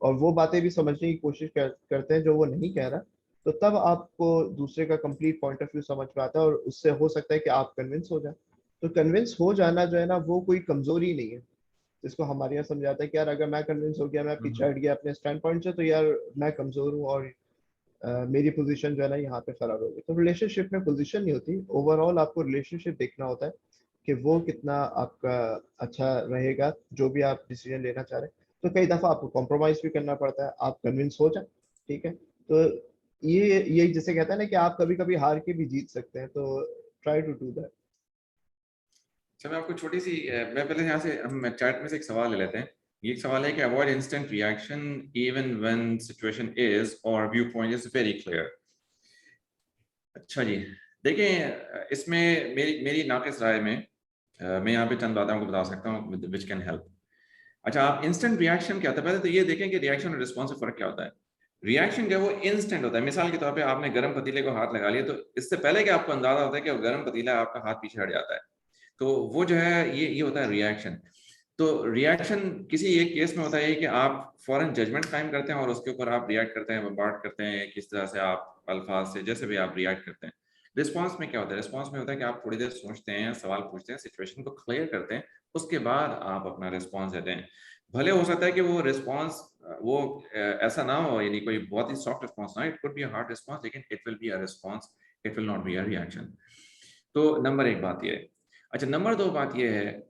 اور وہ باتیں بھی سمجھنے کی کوشش کرتے ہیں جو وہ نہیں کہہ رہا, تو تب آپ کو دوسرے کا کمپلیٹ پوائنٹ آف ویو سمجھ میں آتا ہے, اور اس سے ہو سکتا ہے کہ آپ کنونس ہو جائیں. تو کنونس ہو جانا جو ہے نا وہ کوئی کمزوری نہیں ہے, جس کو ہمارے یہاں سمجھاتا ہے کہ یار اگر میں کنونس ہو گیا, میں پیچھے ہٹ گیا اپنے اسٹینڈ پوائنٹ سے, تو یار میں کمزور ہوں اور میری پوزیشن جو ہے نا یہاں پہ خراب ہوگی. تو ریلیشن شپ میں پوزیشن نہیں ہوتی, اوور آل آپ کو ریلیشن شپ دیکھنا ہوتا ہے کہ وہ کتنا آپ کا اچھا رہے گا جو بھی آپ ڈیسیجن لینا چاہ رہے ہیں. تو کئی دفعہ آپ کو کمپرومائز بھی کرنا پڑتا ہے, آپ کنونس ہو جائیں, ٹھیک ہے. تو یہ جسے کہتا ہے نا کہ آپ کبھی کبھی ہار کے بھی جیت سکتے ہیں, تو ٹرائی ٹو ڈو دیٹ. اچھا میں آپ کو چھوٹی سی, میں پہلے یہاں سے ہم چیٹ میں سے ایک سوال لے لیتے ہیں. یہ ایک سوال ہے کہ avoid instant reaction even when situation is or viewpoint is very clear. اچھا جی دیکھیں, اس میں میری ناقص رائے میں میں یہاں پہ چند باتوں کو بتا سکتا ہوں which can help. اچھا آپ انسٹنٹ ریئیکشن کیا ہوتا ہے, پہلے تو یہ دیکھیں کہ ریئیکشن اور رسپانس سے فرق کیا ہوتا ہے. ریئیکشن کیا وہ انسٹنٹ ہوتا ہے. مثال کے طور پہ آپ نے گرم پتیلے کو ہاتھ لگا لیا, تو اس سے پہلے کہ آپ کو اندازہ ہوتا ہے کہ وہ گرم پتیلا آپ کا ہاتھ پیچھے ہٹ جاتا ہے, تو وہ جو ہے یہ ہوتا ہے ریئیکشن. تو ریئیکشن کسی ایک کیس میں ہوتا ہے کہ آپ فوراً ججمنٹ قائم کرتے ہیں اور اس کے اوپر آپ ریئیکٹ کرتے ہیں, بمبارڈ کرتے ہیں کس طرح سے آپ الفاظ سے, جیسے بھی آپ ریئیکٹ کرتے ہیں. رسپانس میں کیا ہوتا ہے, رسپانس میں ہوتا ہے کہ آپ تھوڑی دیر سوچتے ہیں, سوال پوچھتے ہیں, سچویشن کو کلیئر کرتے ہیں, اس کے بعد آپ اپنا رسپانس دیتے ہیں. بھلے ہو سکتا ہے کہ وہ رسپانس وہ ایسا نہ ہو, یعنی کوئی بہت ہی سافٹ رسپانس نہ, it could be a hard response, لیکن it will be a response, it will not be a reaction. تو نمبر ایک بات یہ ہے. اچھا نمبر دو بات یہ ہے,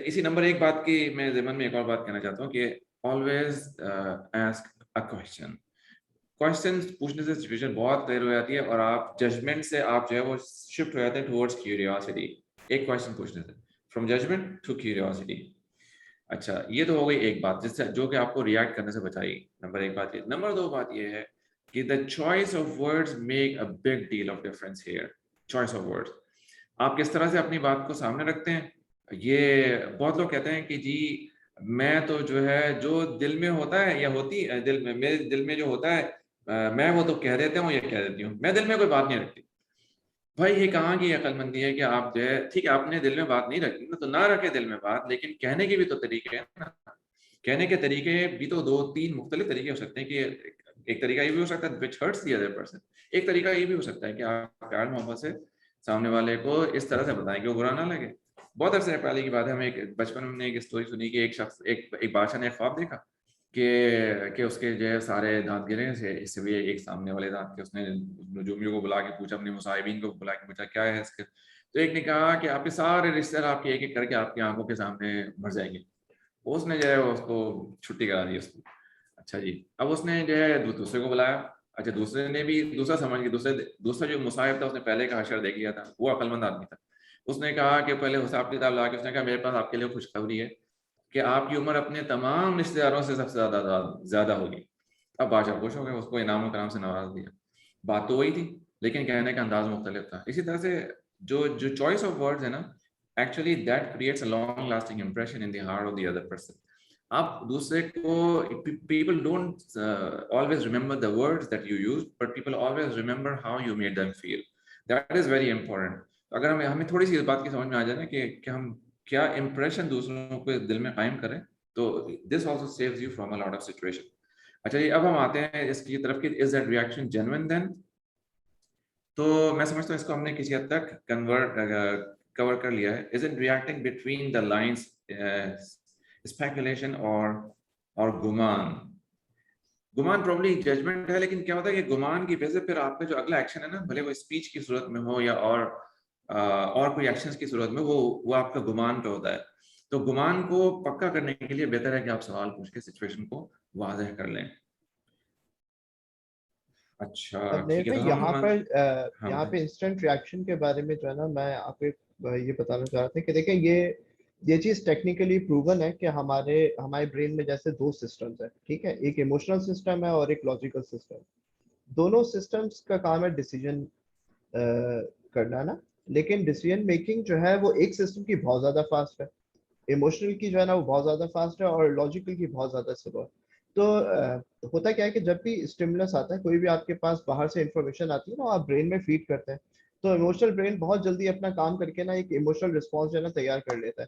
اسی نمبر ایک بات کی میں ضمن میں ایک اور بات کہنا چاہتا ہوں کہ always ask a question. Question پوچھنے سے سچویشن بہت کلیئر ہو جاتی ہے, اور آپ ججمنٹ سے آپ جو ہے وہ شفٹ ہو جاتے ہیں ٹورڈز کیوریوسٹی. ایک کوشچن پوچھنے سے فرام ججمنٹ ٹو کیوریوسٹی. اچھا یہ تو ہو گئی ایک بات جس سے جو کہ آپ کو ریئیکٹ کرنے سے بچائے گی. نمبر ایک بات یہ. نمبر دو بات یہ ہے کہ the choice of words make a big deal of difference here. choice of words, آپ کس طرح سے اپنی بات کو سامنے رکھتے ہیں. یہ بہت لوگ کہتے ہیں کہ جی میں تو جو ہے جو دل میں ہوتا ہے یا ہوتی دل میں, میرے دل میں جو ہوتا ہے میں وہ تو کہہ دیتا ہوں یا کہہ دیتی ہوں, میں دل میں کوئی بات نہیں رکھتی. بھائی یہ کہاں کی عقل مندی ہے کہ آپ جو ہے ٹھیک ہے آپ نے دل میں بات نہیں رکھی تو نہ رکھے دل میں بات, لیکن کہنے کے بھی تو طریقے ہیں نا. کہنے کے طریقے بھی تو 2-3 مختلف طریقے ہو سکتے ہیں. کہ ایک طریقہ یہ بھی ہو سکتا ہے which hurts the other person. ایک طریقہ یہ بھی ہو سکتا ہے کہ آپ پیار محبت سے سامنے والے کو اس طرح سے بتائیں کہ وہ برا نہ لگے. بہت عرصے پہلے کی بات ہے, ہمیں بچپن میں ایک اسٹوری سنی کہ ایک شخص ایک بادشاہ نے خواب دیکھا کہ اس کے جو ہے سارے دانت گرے ہیں, اس سے بھی ایک سامنے والے دانت کے. اس نے نجومیوں کو بلا کے پوچھا, اپنے مصاحبین کو بلا کے پوچھا کیا ہے اس کے, تو ایک نے کہا کہ آپ کے سارے رشتے دار آپ کے ایک ایک کر کے آپ کی آنکھوں کے سامنے مر جائیں گے. اس نے جو ہے اس کو چھٹی کرا دی اس کو. اچھا جی, اب اس نے جو ہے دوسرے کو بلایا. اچھا دوسرے نے بھی دوسرا سمجھ کے دوسرا جو مصاحب تھا اس نے پہلے کا حشر دیکھ لیا تھا, وہ عقل مند آدمی تھا. اس نے کہا کہ پہلے حساب کتاب لا کے اس نے کہا میرے پاس آپ کے لیے خوشخبری ہے کہ آپ کی عمر اپنے تمام رشتے داروں سے سب سے زیادہ ہوگی. اب بادشاہ خوش ہو گئے, اس کو انعام و کرام سے نواز دیا. بات تو وہی تھی لیکن کہنے کا انداز مختلف تھا. اسی طرح سے جو چوائس آف ورڈز ہے نا, actually that creates a long lasting impression in the heart of the other person. آپ دوسرے کو, people don't always remember the words that you use, but people always remember how you made them feel. That is very important. اگر ہمیں تھوڑی سی اس بات کی سمجھ میں آ جائے نا کہ ہم کیا امپریشن دوسروں کے دل میں قائم کریں, تو this also saves you from a lot of situation. اچھا جی اب ہم آتے ہیں اس کی طرف کہ is that reaction genuine then. تو میں سمجھتا ہوں اس کو ہم نے کسی حد تک کور کر لیا ہے. isn't reacting between the lines speculation اور گمان پروبلی ججمنٹ ہے, لیکن کیا ہوتا ہے کہ گمان کی وجہ سے پھر آپ کا جو اگلا ایکشن ہے نا, بھلے وہ اسپیچ کی صورت میں ہو یا اور کوئی ایکشنز کی صورت میں, وہ آپ کا گمان پہ ہوتا ہے. تو گمان کو پکا کرنے کے لیے بہتر ہے کہ آپ سوال پوچھ کے سچویشن کو واضح کر لیں. اچھا ٹھیک ہے, یہاں پہ انسٹنٹ ریئیکشن کے بارے میں جو ہے نا میں آپ کو یہ بتانا چاہ رہا تھا کہ دیکھیں یہ چیز ٹیکنیکلی پروون ہے کہ ہمارے برین میں جیسے 2 سسٹمز ہیں, ٹھیک ہے, ایک ایموشنل سسٹم ہے اور ایک لاجیکل سسٹم. دونوں سسٹمز کا کام ہے ڈیسیجن کرنا نا, لیکن ڈیسیجن میکنگ جو ہے وہ ایک سسٹم کی بہت زیادہ فاسٹ ہے, ایموشنل کی جو ہے نا وہ بہت زیادہ فاسٹ ہے, اور لاجیکل کی بہت زیادہ سلو ہے. تو ہوتا کیا ہے کہ جب بھی اسٹیمولس آتا ہے, کوئی بھی آپ کے پاس باہر سے انفارمیشن آتی ہے نا, آپ برین میں فیڈ کرتے ہیں, تو ایموشنل برین بہت جلدی اپنا کام کر کے نا ایک ایموشنل رسپانس جو ہے نا تیار کر لیتا ہے.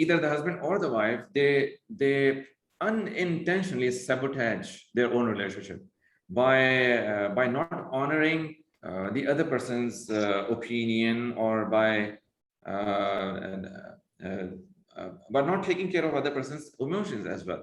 either the husband or the wife they unintentionally sabotage their own relationship by not honoring the other person's opinion or by not taking care of other person's emotions as well.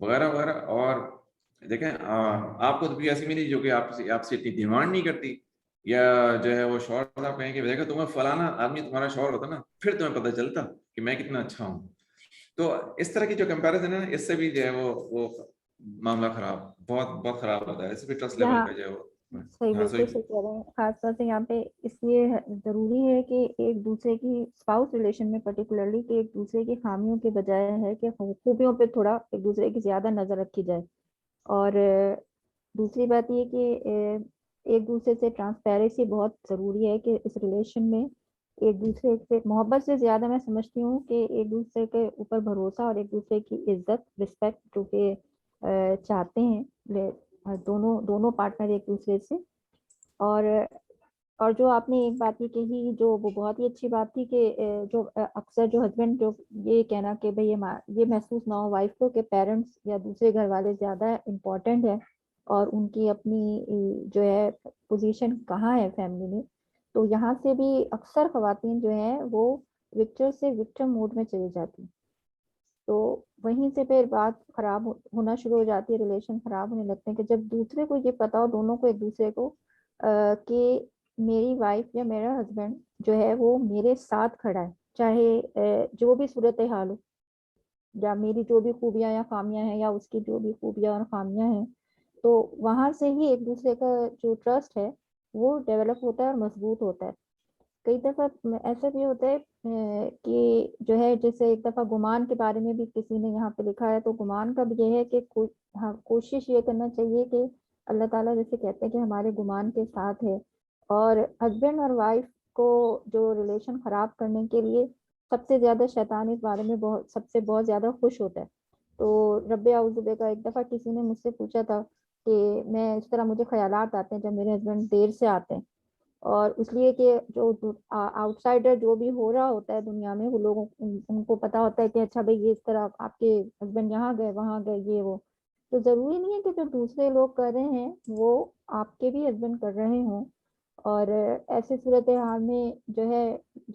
وغیرہ وغیرہ. اور دیکھیں آپ کو بھی ایسی ملی جو کہ آپ سے اتنی ڈیمانڈ نہیں کرتی, یا جو ہے وہ شوہر صاحب کہیں کہ دیکھا تمہیں فلانا آدمی تمہارا شوہر ہوتا نا, پھر تمہیں پتہ چلتا کہ میں کتنا اچھا ہوں. تو اس طرح کی جو کمپیریزن ہے نا, اس سے بھی جو ہے وہ معاملہ خراب, بہت بہت خراب ہوتا ہے. اس سے بھی ٹرسٹ لیول کا جو ہے وہ. صحیح بالکل صحیح کہہ رہے ہیں. خاص طور سے یہاں پہ اس لیے ضروری ہے کہ ایک دوسرے کی اسپاؤس ریلیشن میں پرٹیکولرلی کہ ایک دوسرے کی خامیوں کے بجائے ہے کہ خوبیوں پہ تھوڑا ایک دوسرے کی زیادہ نظر رکھی جائے. اور دوسری بات یہ کہ ایک دوسرے سے ٹرانسپیرنسی بہت ضروری ہے کہ اس ریلیشن میں ایک دوسرے سے محبت سے زیادہ میں سمجھتی ہوں کہ ایک دوسرے کے اوپر بھروسہ اور ایک دوسرے کی عزت رسپیکٹ جو کہ چاہتے ہیں دونوں پارٹنر ایک دوسرے سے. اور جو آپ نے ایک بات یہ کہی جو وہ بہت ہی اچھی بات تھی کہ جو اکثر جو ہسبینڈ جو یہ کہنا کہ بھئی یہ محسوس نہ ہو وائف کو کہ پیرنٹس یا دوسرے گھر والے زیادہ امپورٹنٹ ہے اور ان کی اپنی جو ہے پوزیشن کہاں ہے فیملی میں. تو یہاں سے بھی اکثر خواتین جو ہیں وہ وکٹر سے وکٹم موڈ میں چلی جاتی ہیں. تو وہیں سے پھر بات خراب ہونا شروع ہو جاتی ہے, ریلیشن خراب ہونے لگتے ہیں کہ جب دوسرے کو یہ پتا ہو دونوں کو ایک دوسرے کو کہ میری وائف یا میرا ہسبینڈ جو ہے وہ میرے ساتھ کھڑا ہے چاہے جو بھی صورتحال ہو, یا میری جو بھی خوبیاں یا خامیاں ہیں یا اس کی جو بھی خوبیاں اور خامیاں ہیں, تو وہاں سے ہی ایک دوسرے کا جو ٹرسٹ ہے وہ ڈیولپ ہوتا ہے اور مضبوط ہوتا ہے. کئی دفعہ ایسا بھی ہوتا ہے کہ جو ہے جیسے ایک دفعہ گمان کے بارے میں بھی کسی نے یہاں پہ لکھا ہے, تو گمان کا بھی یہ ہے کہ کوشش یہ کرنا چاہیے کہ اللہ تعالیٰ جیسے کہتے ہیں کہ ہمارے گمان کے ساتھ ہے. اور ہسبینڈ اور وائف کو جو ریلیشن خراب کرنے کے لیے سب سے زیادہ شیطان اس بارے میں بہت زیادہ خوش ہوتا ہے. تو رب اعوذ بک کا ایک دفعہ کسی نے مجھ سے پوچھا تھا کہ میں اس طرح مجھے خیالات آتے ہیں جب میرے ہسبینڈ دیر سے آتے ہیں, اور اس لیے کہ جو آؤٹ سائڈر جو بھی ہو رہا ہوتا ہے دنیا میں وہ لوگوں ان کو پتا ہوتا ہے کہ اچھا بھائی یہ اس طرح آپ کے ہسبینڈ یہاں گئے وہاں گئے یہ وہ. تو ضروری نہیں ہے کہ جو دوسرے لوگ کر رہے ہیں وہ آپ کے بھی ہسبینڈ کر رہے ہوں. اور ایسے صورتحال میں جو ہے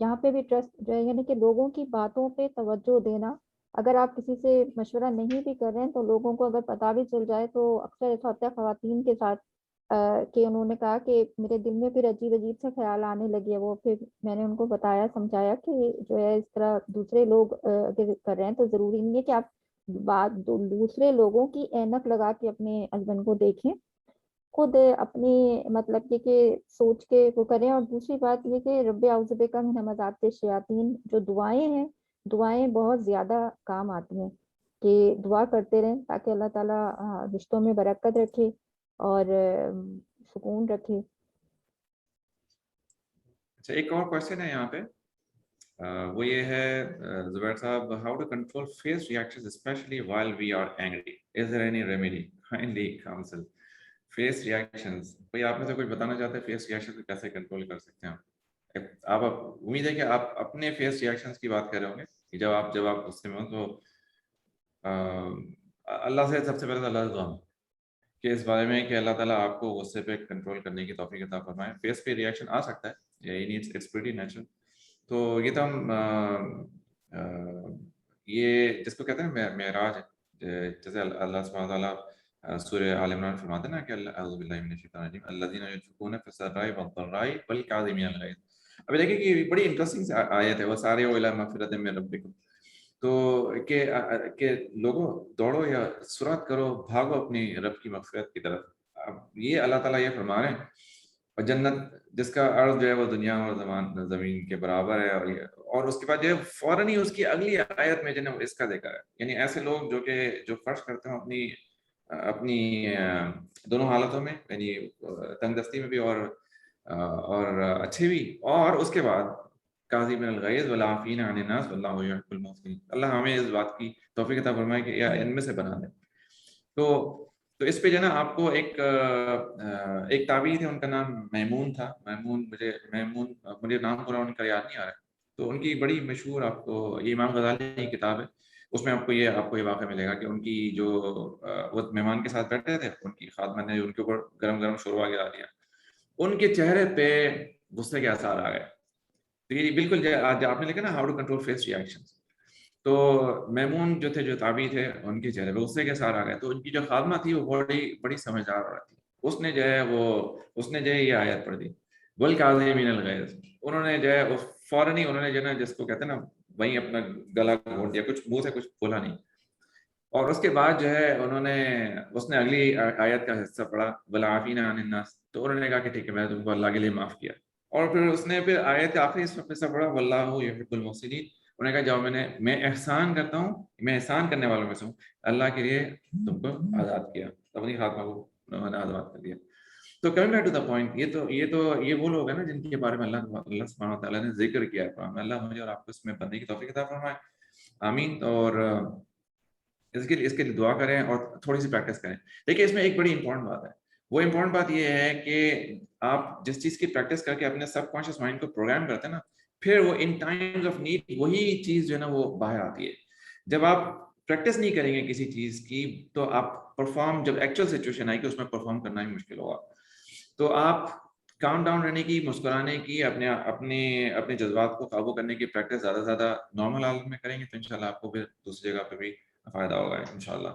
یہاں پہ بھی ٹرسٹ جو ہے یعنی کہ لوگوں کی باتوں پہ توجہ دینا. اگر آپ کسی سے مشورہ نہیں بھی کر رہے ہیں تو لوگوں کو اگر پتہ بھی چل جائے, تو اکثر ایسا ہوتا ہے خواتین کے ساتھ کہ انہوں نے کہا کہ میرے دل میں پھر عجیب سے خیال آنے لگے. وہ پھر میں نے ان کو بتایا سمجھایا کہ جو ہے اس طرح دوسرے لوگ اگر کر رہے ہیں تو ضروری نہیں ہے کہ آپ دوسرے لوگوں کی اینک لگا کے اپنے ہسبینڈ کو دیکھیں, خود اپنی مطلب یہ کہ سوچ کے وہ کریں. اور دوسری بات یہ کہ رب اعوذ بک من همزات الشیاطین جو دعائیں ہیں, دعائیں بہت زیادہ کام آتی ہیں کہ دعا کرتے رہیں تاکہ اللہ تعالیٰ رشتوں میں برکت رکھے اور سکون رکھے. اچھا, ایک اور کوشچن ہے یہاں پہ, وہ یہ ہے زبیر صاحب, how to control face reactions especially while we are angry, is there any remedy, kindly counsel. Face reactions, کوئی آپ میں سے کچھ بتانا چاہتے ہیں فیس ریئیکشن کو کیسے کنٹرول کر سکتے ہیں آپ امید ہے کہ آپ اپنے فیس ریئیکشنز کی بات کر رہے ہوں گے کہ جب آپ غصے میں ہوں تو اللہ سے سب سے پہلے اللہ سے دعا کہ اس بارے میں کہ اللہ تعالیٰ آپ کو غصے پہ کنٹرول کرنے کی توفیق عطا فرمائے. فیس پہ ریئیکشن آ سکتا ہے, اٹس پریٹی نیچرل. تو یہ تو ہم یہ جس کو کہتے ہیں معراج, جیسے اللہ سبحانہ وتعالیٰ سورہ آل عمران فرماتے ہیں نا کہ اعوذ باللہ من الشیطان الرجیم الذین ينفقون فی السراء والضراء والکاظمین الغیظ. ابھی دیکھیں کہ یہ بڑی انٹرسٹنگ آیت ہے, وسارعوا الی مغفرۃ من ربکم. تو کہ لوگوں دوڑو یا سرعت کرو, بھاگو اپنی رب کی مغفرت کی طرف. اب یہ اللہ تعالیٰ یہ فرما رہے ہیں, اور جنت جس کا عرض جو ہے وہ دنیا اور زمین کے برابر ہے, اور اس کے بعد جو ہے فوراً ہی اس کی اگلی آیت میں جنہیں اس کا ذکر ہے. یعنی ایسے لوگ جو خرچ کرتے ہیں اپنی دونوں حالتوں میں, یعنی تنگ دستی میں بھی اور اچھے بھی, اور اس کے بعد کاظمین الغیظ والعافین عن الناس واللہ یحب المحسنین. اللہ ہمیں اس بات کی توفیق عطا فرمائے کہ ان میں سے بنا دیں. تو اس پہ جو ہے نا آپ کو ایک تابعی تھے, ان کا نام میمون تھا. مجھے نام پورا ان کا یاد نہیں آ رہا. تو ان کی بڑی مشہور, آپ کو یہ امام غزالی کی کتاب ہے, اس میں آپ کو یہ واقعہ ملے گا کہ ان کی جو وہ مہمان کے ساتھ بیٹھے تھے, ان کی خادمہ نے ان کے اوپر گرم شوربہ گرا دیا. ان کے چہرے پہ غصے کے آثار آ گئے. تو یہ بالکل آپ نے لکھا نا how to control face reactions, تو میمون جو تھے، جو تابعی تھے، ان کے چہرے پہ غصے کے ساتھ آ گئے. تو ان کی جو خادمہ تھی وہ بڑی سمجھدار عورت تھی. اس نے جو ہے یہ آیت پڑھ دی، والکاظمین الغیظ. انہوں نے جو ہے فوراً ہی انہوں نے جو ہے نا، جس کو کہتے ہیں نا، وہیں اپنا گلا گھونٹ دیا، کچھ منہ سے کچھ بولا نہیں. اور اس کے بعد جو ہے اس نے اگلی آیت کا حصہ پڑھا، والعافین عن الناس. تو انہوں نے کہا کہ ٹھیک ہے، میں تم کو اللہ کے لیے معاف کیا. اور پھر اس نے آیت کا آخری حصہ پڑھا، واللہ یحب المحسنین. انہوں نے کہا جاؤ، میں احسان کرتا ہوں، میں احسان کرنے والوں میں سے ہوں، اللہ کے لیے تم کو آزاد کیا، اپنی خاتمہ کو انہوں نے آزاد کر دیا. تو coming back to the point, یہ وہ لوگ ہیں نا جن کے بارے میں اللہ سبحانہ و تعالیٰ نے ذکر کیا ہے قرآن میں. اللہ مجھے اور آپ کو اس میں بندنے کی توفیق عطا فرمائے، آمین. اور اس کے لیے دعا کریں اور تھوڑی سی پریکٹس کریں. دیکھیے اس میں ایک بڑی امپورٹنٹ بات ہے. وہ امپورٹنٹ بات یہ ہے کہ آپ جس چیز کی پریکٹس کر کے اپنے سب کانشیس مائنڈ کو پروگرام کرتے ہیں نا، پھر وہ ان ٹائمز آف نیڈ وہی چیز جو ہے نا وہ باہر آتی ہے. جب آپ پریکٹس نہیں کریں گے کسی چیز کی، تو آپ پرفارم، جب ایکچوئل سچویشن آئے گی اس میں پرفارم کرنا ہی مشکل ہوگا. تو آپ کام ڈاؤن رہنے کی، مسکرانے کی، اپنے جذبات کو قابو کرنے کی پریکٹس زیادہ سے زیادہ نارمل حالت میں کریں گے تو انشاءاللہ آپ کو پھر دوسری جگہ پہ بھی فائدہ ہوگا انشاءاللہ.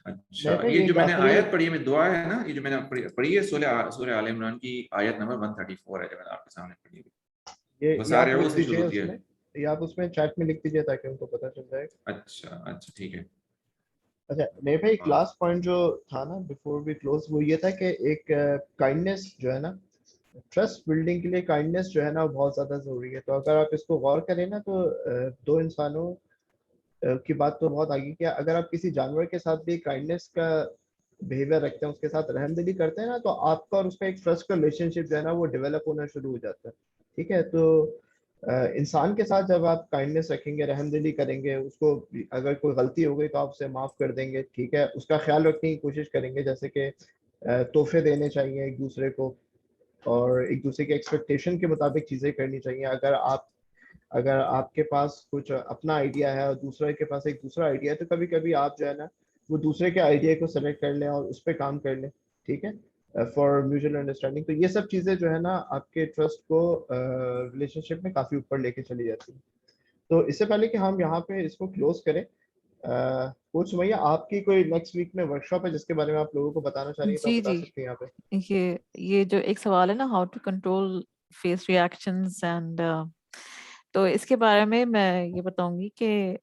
اچھا، نہیں بھائی یہ جو ایک میں نے آخری آیت پڑھی ہے، میں دعا ہے نا، یہ جو میں نے پڑھی ہے سورہ آل عمران کی آیت نمبر 134 ہے، جو میں نے آپ کے سامنے پڑھی ہے. وہ یہ سارے آپ لکھ سے دیجیے شروع اس ہوتی ہے. میں، یہ آپ اس میں چیٹ میں لکھ دیجیے تاکہ ان کو پتہ چل جائے. اچھا ٹھیک ہے. اچھا میرے بھائی ایک ہاں. لاسٹ پوائنٹ جو تھا نا بیفور وی کلوز، وہ یہ تھا کہ ایک کائنڈنیس جو ہے نا، ٹرسٹ بلڈنگ کے لیے کائنڈنیس جو ہے نا وہ بہت زیادہ ضروری ہے. تو اگر آپ اس کو غور کریں نا تو دو انسانوں کی بات تو بہت آگے کیا، اگر آپ کسی جانور کے ساتھ بھی کائنڈنیس کا بیہیویئر رکھتے ہیں، اس کے ساتھ رحم دلی کرتے ہیں نا، تو آپ کا اور اس کا ایک ٹرسٹ کا ریلیشن شپ جو ہے نا وہ ڈیولپ ہونا شروع ہو جاتا ہے. ٹھیک ہے، تو انسان کے ساتھ جب آپ کائنڈنیس رکھیں گے، رحم دلی کریں گے، اس کو اگر کوئی غلطی ہو گئی تو آپ اسے معاف کر دیں گے. ٹھیک ہے، اس کا خیال رکھنے کی کوشش کریں گے، جیسے کہ تحفے دینے چاہیے ایک دوسرے کو، اور ایک دوسرے کے ایکسپیکٹیشن کے مطابق چیزیں کرنی چاہیے. اگر آپ کے پاس کچھ اپنا آئیڈیا ہے اور دوسرے کے پاس ایک دوسرا آئیڈیا ہے، تو کبھی کبھی آپ جو ہے نا وہ دوسرے کے آئیڈیا کو سلیکٹ کر لیں اور اس پہ کام کر لیں. ٹھیک ہے، فار میوچل انڈرسٹینڈنگ. تو یہ سب چیزیں جو ہے نا آپ کے ٹرسٹ کو ریلیشن شپ میں کافی اوپر لے کے چلی جاتی ہیں. تو اس سے پہلے کہ ہم یہاں پہ اس کو کلوز کریں، کوچ سمیہ آپ کی کوئی نیکسٹ ویک میں ورک شاپ ہے جس کے بارے میں آپ لوگوں کو بتانا چاہ رہی ہیں تو آپ جی بتا جی، سکتے ہیں یہاں پہ. یہ جو ایک سوال ہے نا، how to control face reactions and, تو اس کے بارے میں یہ بتاؤں گی کہ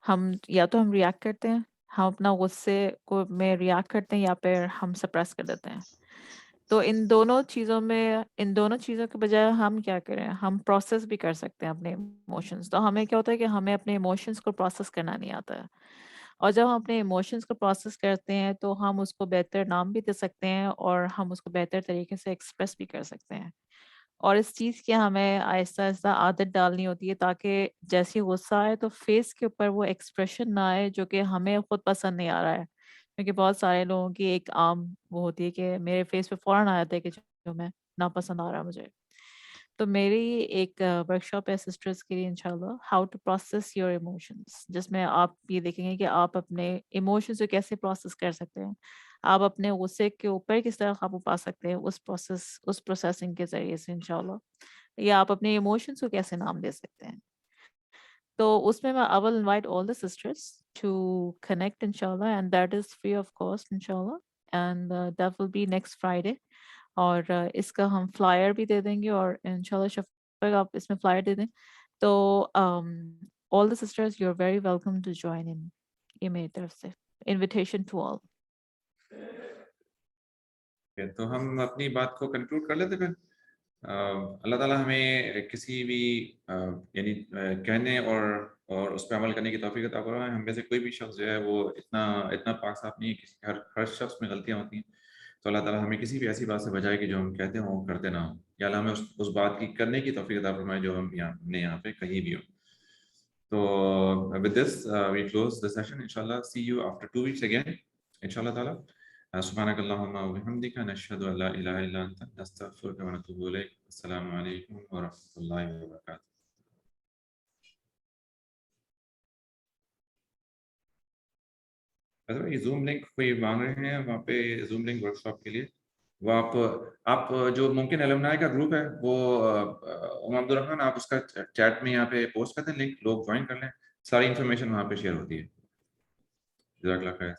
ہم ریئیکٹ کرتے ہیں، ہم اپنا غصے کو میں ریئیکٹ کرتے ہیں، یا پھر ہم سپریس کر دیتے ہیں. تو ان دونوں چیزوں کے بجائے ہم کیا کریں، ہم پروسیس بھی کر سکتے ہیں اپنے ایموشنز. تو ہمیں کیا ہوتا ہے کہ ہمیں اپنے ایموشنز کو پروسیس کرنا نہیں آتا ہے، اور جب ہم اپنے ایموشنز کو پروسیس کرتے ہیں تو ہم اس کو بہتر نام بھی دے سکتے ہیں اور ہم اس کو بہتر طریقے سے ایکسپریس بھی کر سکتے ہیں. اور اس چیز کی ہمیں آہستہ آہستہ عادت ڈالنی ہوتی ہے، تاکہ جیسی غصہ آئے تو فیس کے اوپر وہ ایکسپریشن نہ آئے جو کہ ہمیں خود پسند نہیں آ رہا ہے. کیونکہ بہت سارے لوگوں کی ایک عام وہ ہوتی ہے کہ میرے فیس پہ فوراً آ جاتا ہے کہ جو میں ناپسند آ رہا ہے مجھے. تو میری ایک ورک شاپ ہے سسٹرز کے لیے انشاءاللہ، how to process your emotions, جس میں آپ یہ دیکھیں گے کہ آپ اپنے ایموشنز کو کیسے پروسیس کر سکتے ہیں، آپ اپنے غصے کے اوپر کس طرح قابو پا سکتے ہیں اس پروسیسنگ کے ذریعے سے انشاءاللہ، یا آپ اپنے ایموشنز کو کیسے نام دے سکتے ہیں. تو اس میں I will invite all the sisters to connect inshallah, and that is free of cost inshallah, and that will be next Friday. اور اس کا ہم فلائر بھی دے دیں گے، اور انشاءاللہ شفیق آپ اس میں فلائر دے دیں. تو all the sisters you're very welcome to join in. یہ میری طرف سے invitation to all. تو ہم اپنی بات کو کنکلوڈ کر لیتے پھر. اللہ تعالیٰ ہمیں کسی بھی یعنی کہنے اور اس پہ عمل کرنے کی توفیق عطا فرمائے. ہم میں سے کوئی بھی شخص جو ہے وہ اتنا پاک صاف نہیں ہے، ہر شخص میں غلطیاں ہوتی ہیں. تو اللہ تعالیٰ ہمیں کسی بھی ایسی بات سے بچائے کہ جو ہم کہتے ہیں وہ کرتے نہ ہوں، یا اللہ ہمیں اس بات کی کرنے کی توفیق عطا فرمائے جو ہم یہاں پہ کہیں بھی ہوں. تو with this we close the session inshallah. See you after 2 weeks again inshallah ta'ala. سبحانك اللهم وبحمدك نشهد أن لا إله إلا أنت نستغفرك ونتوب إليك. السلام عليكم ورحمة الله وبركاته. یہ زوم لنک کوئی مانگ رہے ہیں وہاں پہ، زوم لنک ورک شاپ کے لیے؟ وہ آپ جو ممکن الومنائی کا گروپ ہے وہ عبد الرحمان آپ اس کا چیٹ میں یہاں پہ پوسٹ کر دیں لنک، لوگ جوائن کر لیں، ساری انفارمیشن وہاں پہ شیئر ہوتی ہے. جزاک اللہ خیر.